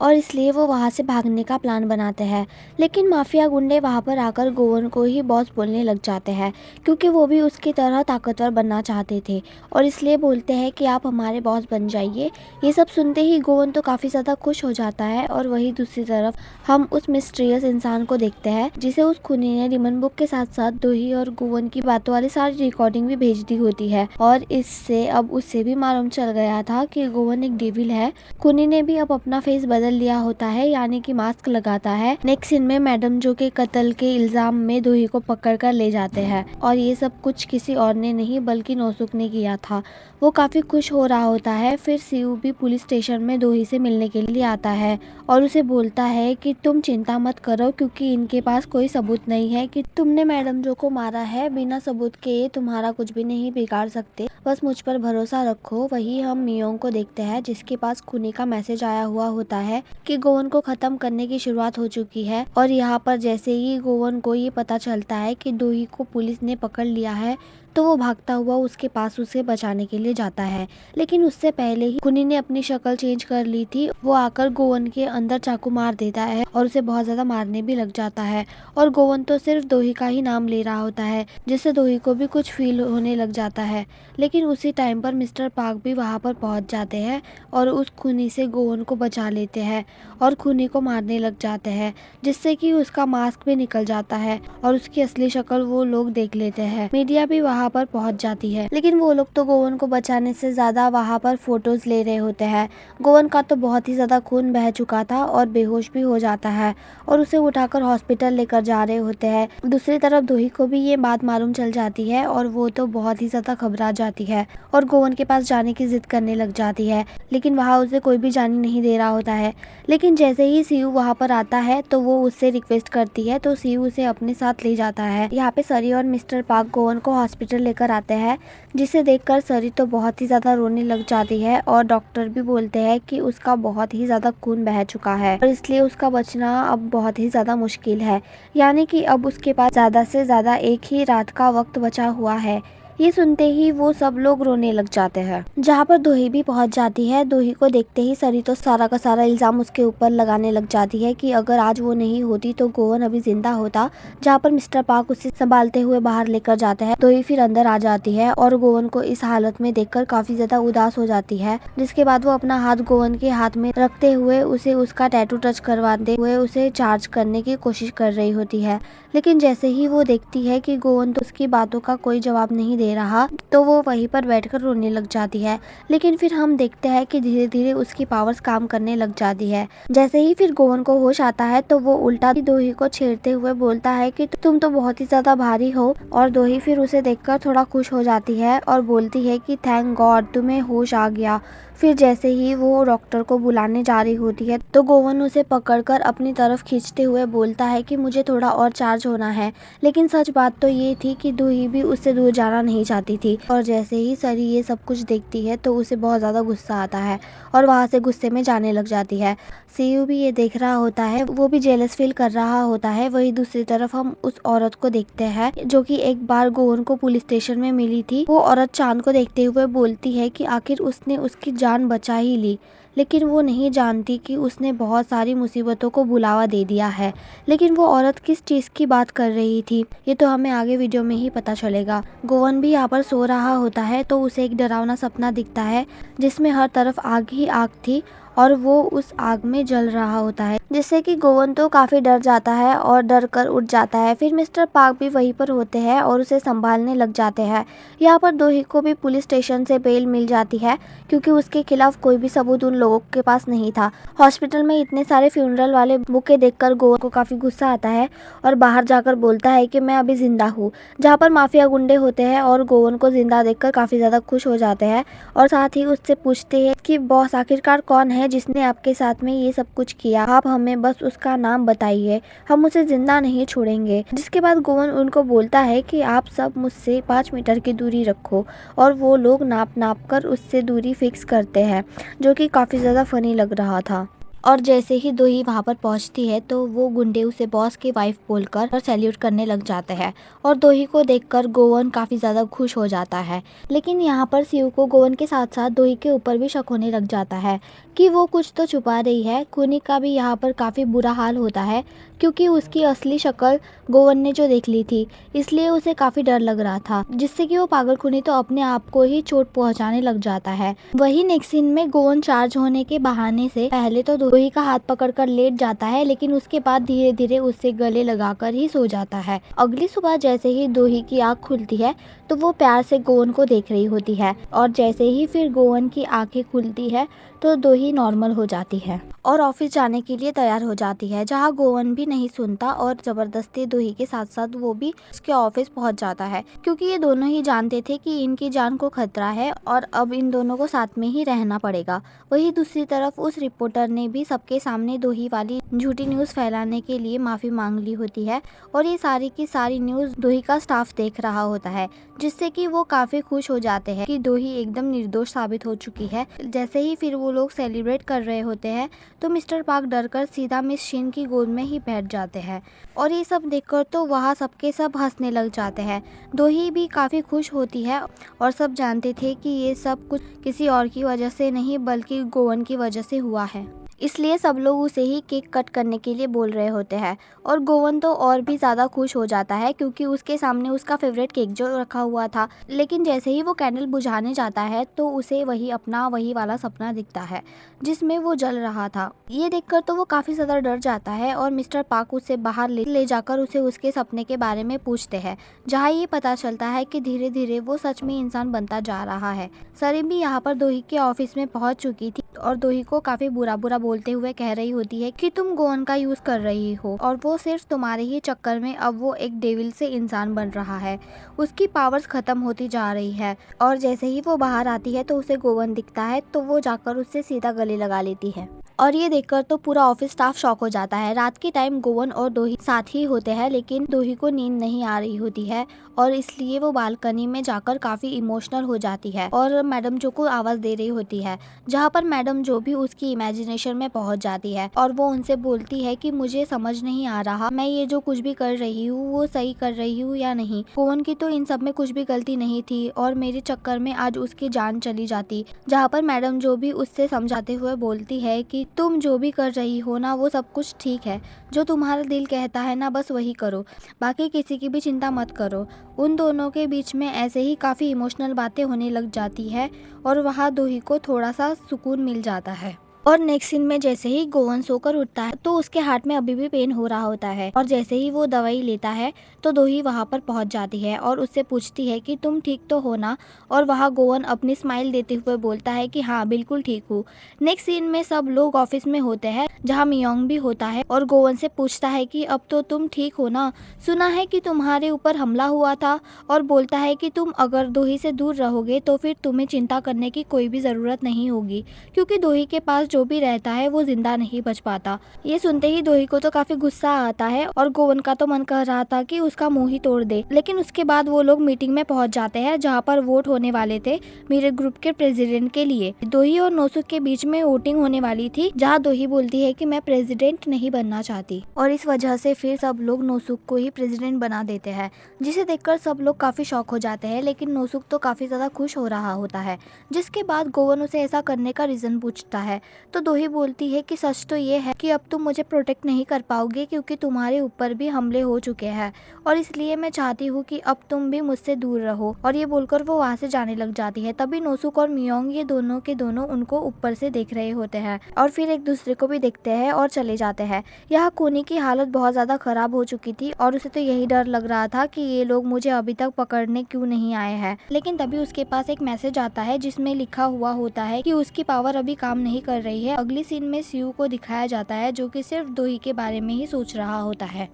और इसलिए वो वहाँ से भागने का प्लान बनाते हैं। लेकिन माफिया गुंडे वहाँ पर आकर गोवन को ही बॉस बोलने लग जाते हैं, क्योंकि वो भी उसकी तरह ताकतवर बनना चाहते थे और इसलिए बोलते हैं कि आप हमारे बॉस बन जाइए। ये सब सुनते ही गोवन तो काफ़ी ज़्यादा खुश हो जाता है। और वहीं दूसरी तरफ हम उस मिस्टीरियस इंसान को देखते हैं जिसे उस खूनी ने रिमन बुक के साथ साथ दोही और गोवन की बातों वाली सारी रिकॉर्डिंग भी भेज दी होती है। और इससे अब उससे भी मालूम चल गया था कि गोवन एक डेविल है। खूनी ने भी अब अपना फेस बदल लिया होता है, यानी कि मास्क लगाता है। नेक्स्ट सीन में मैडम जो के कत्ल के इल्जाम में दोही को पकड़ कर ले जाते हैं और ये सब कुछ किसी और ने नहीं बल्कि नौसुख ने किया था। वो काफ़ी खुश हो रहा होता है। फिर सीयू भी पुलिस स्टेशन में दोही से मिलने के लिए आता है और उसे बोलता है कि तुम चिंता मत करो, क्योंकि इनके पास कोई सबूत नहीं है कि तुमने मैडम जो को मारा है। बिना सबूत के ये तुम्हारा कुछ भी नहीं बिगाड़ सकते, बस मुझ पर भरोसा रखो। वही हम मियोंग को देखते हैं जिसके पास खूनी का मैसेज आया हुआ होता है कि गोवन को खत्म करने की शुरुआत हो चुकी है। और यहाँ पर जैसे ही गोवन को ये पता चलता है कि दोही को पुलिस ने पकड़ लिया है तो वो भागता हुआ उसके पास उसे बचाने के लिए जाता है। लेकिन उससे पहले ही खूनी ने अपनी शक्ल चेंज कर ली थी। वो आकर गोवन के अंदर चाकू मार देता है और उसे बहुत ज्यादा मारने भी लग जाता है। और गोवन तो सिर्फ दोही का ही नाम ले रहा होता है, जिससे दोही को भी कुछ फील होने लग जाता है। लेकिन उसी टाइम पर मिस्टर पार्क भी वहाँ पर पहुँच जाते हैं और उस खूनी से गोवन को बचा लेते हैं और खूनी को मारने लग जाते हैं, जिससे कि उसका मास्क भी निकल जाता है और उसकी असली शक्ल वो लोग देख लेते हैं। मीडिया भी वहाँ पर पहुँच जाती है, लेकिन वो लोग तो गोवन को बचाने से ज्यादा वहाँ पर फोटोज ले रहे होते हैं। गोवन का तो बहुत ही ज्यादा खून बह चुका था और बेहोश भी हो जाता है और उसे उठाकर हॉस्पिटल लेकर जा रहे होते हैं। दूसरी तरफ दोही को भी ये बात मालूम चल जाती है और वो तो बहुत ही ज्यादा घबरा जाती है और गोवन के पास जाने की जिद करने लग जाती है, लेकिन वहाँ उसे कोई भी जाने नहीं दे रहा होता है। लेकिन जैसे ही सीयू वहाँ पर आता है तो वो उससे रिक्वेस्ट करती है, तो सीयू उसे अपने साथ ले जाता है। यहाँ पे सरी और मिस्टर पार्क गोवन को हॉस्पिटल लेकर आते हैं, जिसे देखकर सरी तो बहुत ही ज्यादा रोने लग जाती है और डॉक्टर भी बोलते हैं कि उसका बहुत ही ज्यादा खून बह चुका है और इसलिए उसका बचना अब बहुत ही ज्यादा मुश्किल है, यानी कि अब उसके पास ज्यादा से ज्यादा एक ही रात का वक्त बचा हुआ है। ये सुनते ही वो सब लोग रोने लग जाते हैं। जहाँ पर दोही भी पहुंच जाती है। दोही को देखते ही सरी तो सारा का सारा इल्जाम उसके ऊपर लगाने लग जाती है कि अगर आज वो नहीं होती तो गोवन अभी जिंदा होता। जहाँ पर मिस्टर पार्क उसे संभालते हुए बाहर लेकर जाते हैं। दोही फिर अंदर आ जाती है और गोवन को इस हालत में देखकर काफी ज्यादा उदास हो जाती है, जिसके बाद वो अपना हाथ गोवन के हाथ में रखते हुए उसे उसका टैटू टच करवाते हुए उसे चार्ज करने की कोशिश कर रही होती है। लेकिन जैसे ही वो देखती है कि गोवन तो उसकी बातों का कोई जवाब नहीं दे रहा, तो वो वहीं पर बैठकर रोने लग जाती है। लेकिन फिर हम देखते हैं कि धीरे धीरे उसकी पावर्स काम करने लग जाती है। जैसे ही फिर गोवन को होश आता है तो वो उल्टा दोही को छेड़ते हुए बोलता है कि तुम तो बहुत ही ज्यादा भारी हो। और दोही फिर उसे देखकर थोड़ा खुश हो जाती है और बोलती है कि थैंक गॉड तुम्हें होश आ गया। फिर जैसे ही वो डॉक्टर को बुलाने जा रही होती है तो गोवन उसे पकड़कर अपनी तरफ खींचते हुए बोलता है कि मुझे थोड़ा और चार्ज होना है। लेकिन सच बात तो ये थी कि दोही भी उससे दूर जाना नहीं चाहती थी। और जैसे ही सरी ये सब कुछ देखती है तो उसे बहुत ज्यादा गुस्सा आता है और वहाँ से गुस्से में जाने लग जाती है। सीयू भी ये देख रहा होता है, वो भी जेलस फील कर रहा होता है। वही दूसरी तरफ हम उस औरत को देखते हैं जो कि एक बार गोवन को पुलिस स्टेशन में मिली थी। वो औरत चांद को देखते हुए बोलती है कि आखिर उसने उसकी जान बचा ही ली, लेकिन वो नहीं जानती कि उसने बहुत सारी मुसीबतों को बुलावा दे दिया है। लेकिन वो औरत किस चीज़ की बात कर रही थी ये तो हमें आगे वीडियो में ही पता चलेगा। गोवन भी यहाँ पर सो रहा होता है तो उसे एक डरावना सपना दिखता है जिसमें हर तरफ आग ही आग थी और वो उस आग में जल रहा होता है, जिससे कि गोवन तो काफी डर जाता है और डर कर उठ जाता है। फिर मिस्टर पार्क भी वहीं पर होते हैं और उसे संभालने लग जाते हैं। यहाँ पर दोही को भी पुलिस स्टेशन से बेल मिल जाती है, क्योंकि उसके खिलाफ कोई भी सबूत उन लोगों के पास नहीं था। हॉस्पिटल में इतने सारे फ्यूनरल वाले बुके देखकर गोवन को काफी गुस्सा आता है और बाहर जाकर बोलता है कि मैं अभी जिंदा हूँ। जहाँ पर माफिया गुंडे होते हैं और गोवन को जिंदा देखकर काफी ज्यादा खुश हो जाते हैं और साथ ही उससे पूछते हैं कि बॉस आखिरकार कौन है जिसने आपके साथ में ये सब कुछ किया, आप हमें बस उसका नाम बताइए, हम उसे जिंदा नहीं छोड़ेंगे। जिसके बाद गोवन उनको बोलता है कि आप सब मुझसे 5 मीटर की दूरी रखो और वो लोग नाप नाप कर उससे दूरी फिक्स करते हैं, जो कि काफी ज्यादा फनी लग रहा था। और जैसे ही दोही वहाँ पर पहुँचती है तो वो गुंडे उसे बॉस की वाइफ बोलकर और सैल्यूट करने लग जाते हैं और दोही को देखकर गोवन काफ़ी ज़्यादा खुश हो जाता है। लेकिन यहाँ पर सीयू को गोवन के साथ साथ दोही के ऊपर भी शक होने लग जाता है कि वो कुछ तो छुपा रही है। खूनी का भी यहाँ पर काफ़ी बुरा हाल होता है क्योंकि उसकी असली शक्ल गोवन ने जो देख ली थी, इसलिए उसे काफ़ी डर लग रहा था, जिससे कि वो पागल खूनी तो अपने आप को ही चोट पहुंचाने लग जाता है। वही नेक्स्ट सीन में गोवन चार्ज होने के बहाने से पहले तो दोही का हाथ पकड़कर लेट जाता है, लेकिन उसके बाद धीरे धीरे उससे गले लगाकर ही सो जाता है। अगली सुबह जैसे ही दोही की आँख खुलती है तो वो प्यार से गोवन को देख रही होती है और जैसे ही फिर गोवन की आंखें खुलती है तो दोही नॉर्मल हो जाती है और ऑफिस जाने के लिए तैयार हो जाती है, जहाँ गोवन भी नहीं सुनता और जबरदस्ती दोही के साथ साथ वो भी उसके ऑफिस पहुंच जाता है, क्योंकि ये दोनों ही जानते थे कि इनकी जान को खतरा है और अब इन दोनों को साथ में ही रहना पड़ेगा। वही दूसरी तरफ उस रिपोर्टर ने भी सबके सामने दोही वाली झूठी न्यूज़ फैलाने के लिए माफ़ी मांग ली होती है और ये सारी की सारी न्यूज़ दोही का स्टाफ देख रहा होता है, जिससे कि वो काफ़ी खुश हो जाते हैं कि दोही एकदम निर्दोष साबित हो चुकी है। जैसे ही फिर वो लोग सेलिब्रेट कर रहे होते हैं तो मिस्टर पार्क डरकर सीधा मिस शिन की गोद में ही बैठ जाते हैं और ये सब देखकर तो वहाँ सबके सब हंसने लग जाते हैं। दोही भी काफ़ी खुश होती है और सब जानते थे कि ये सब कुछ किसी और की वजह से नहीं बल्कि गोवन की वजह से हुआ है, इसलिए सब लोग उसे ही केक कट करने के लिए बोल रहे होते हैं और गोवन तो और भी ज़्यादा खुश हो जाता है क्योंकि उसके सामने उसका फेवरेट केक जो रखा हुआ था। लेकिन जैसे ही वो कैंडल बुझाने जाता है तो उसे वही वाला सपना दिखता है जिसमें वो जल रहा था। ये देखकर तो वो काफ़ी ज़्यादा डर जाता है और मिस्टर पार्क उसे बाहर ले जाकर उसे उसके सपने के बारे में पूछते हैं, जहाँ ये पता चलता है कि धीरे धीरे वो सच में इंसान बनता जा रहा है। सरीम भी यहाँ पर दोही के ऑफिस में पहुँच चुकी थी और दोही को काफ़ी बुरा बोलते हुए कह रही होती है कि तुम गोवन का यूज कर रही हो और वो सिर्फ तुम्हारे ही चक्कर में अब वो एक डेविल से इंसान बन रहा है, उसकी पावर्स खत्म होती जा रही है। और जैसे ही वो बाहर आती है तो उसे गोवन दिखता है तो वो जाकर उससे सीधा गले लगा लेती है और ये देखकर तो पूरा ऑफिस स्टाफ शॉक हो जाता है। रात के टाइम गोवन और दोही साथ ही होते हैं, लेकिन दोही को नींद नहीं आ रही होती है और इसलिए वो बालकनी में जाकर काफ़ी इमोशनल हो जाती है और मैडम जो को आवाज़ दे रही होती है, जहाँ पर मैडम जो भी उसकी इमेजिनेशन में पहुँच जाती है और वो उनसे बोलती है कि मुझे समझ नहीं आ रहा मैं ये जो कुछ भी कर रही हूँ वो सही कर रही हूँ या नहीं। गोवन की तो इन सब में कुछ भी गलती नहीं थी और मेरे चक्कर में आज उसकी जान चली जाती। जहाँ पर मैडम जो भी उससे समझाते हुए बोलती है कि तुम जो भी कर रही हो ना वो सब कुछ ठीक है, जो तुम्हारा दिल कहता है ना बस वही करो, बाकी किसी की भी चिंता मत करो। उन दोनों के बीच में ऐसे ही काफ़ी इमोशनल बातें होने लग जाती है और वहाँ दोही को थोड़ा सा सुकून मिल जाता है। और नेक्स्ट सीन में जैसे ही गोवन सोकर उठता है तो उसके हार्ट में अभी भी पेन हो रहा होता है और जैसे ही वो दवाई लेता है तो दोही वहाँ पर पहुँच जाती है और उससे पूछती है कि तुम ठीक तो हो ना, और वहाँ गोवन अपनी स्माइल देते हुए बोलता है कि हाँ बिल्कुल ठीक हूँ। नेक्स्ट सीन में सब लोग ऑफिस में होते हैं जहाँ मियोंग भी होता है और गोवन से पूछता है कि अब तो तुम ठीक हो ना, सुना है कि तुम्हारे ऊपर हमला हुआ था, और बोलता है कि तुम अगर दोही से दूर रहोगे तो फिर तुम्हें चिंता करने की कोई भी ज़रूरत नहीं होगी क्योंकि दोही के पास जो भी रहता है वो जिंदा नहीं बच पाता। ये सुनते ही दोही को तो काफी गुस्सा आता है और गोवन का तो मन कर रहा था कि उसका मुंह ही तोड़ दे। लेकिन उसके बाद वो लोग मीटिंग में पहुंच जाते हैं जहां पर वोट होने वाले थे मेरे ग्रुप के प्रेसिडेंट के लिए। दोही और नोसुक के बीच में वोटिंग होने वाली थी, जहाँ दोही बोलती है कि मैं प्रेसिडेंट नहीं बनना चाहती और इस वजह से फिर सब लोग नोसुक को ही प्रेसिडेंट बना देते हैं, जिसे देखकर सब लोग काफी शॉक हो जाते हैं। लेकिन नोसुक तो काफी ज्यादा खुश हो रहा होता है। जिसके बाद गोवन उसे ऐसा करने का रीजन पूछता है तो दोही बोलती है कि सच तो ये है कि अब तुम मुझे प्रोटेक्ट नहीं कर पाओगे क्योंकि तुम्हारे ऊपर भी हमले हो चुके हैं और इसलिए मैं चाहती हूँ कि अब तुम भी मुझसे दूर रहो। और ये बोलकर वो वहाँ से जाने लग जाती है। तभी नोसुक और मियोंग ये दोनों के दोनों उनको ऊपर से देख रहे होते हैं और फिर एक दूसरे को भी देखते हैं और चले जाते हैं। यहाँ खूनी की हालत बहुत ज़्यादा खराब हो चुकी थी और उसे तो यही डर लग रहा था कि ये लोग मुझे अभी तक पकड़ने क्यों नहीं आए हैं। लेकिन तभी उसके पास एक मैसेज आता है जिसमें लिखा हुआ होता है कि उसकी पावर अभी काम नहीं कर रही है। अगली सीन में सीयू को दिखाया जाता है जो कि सिर्फ दोही के बारे में ही सोच रहा होता है।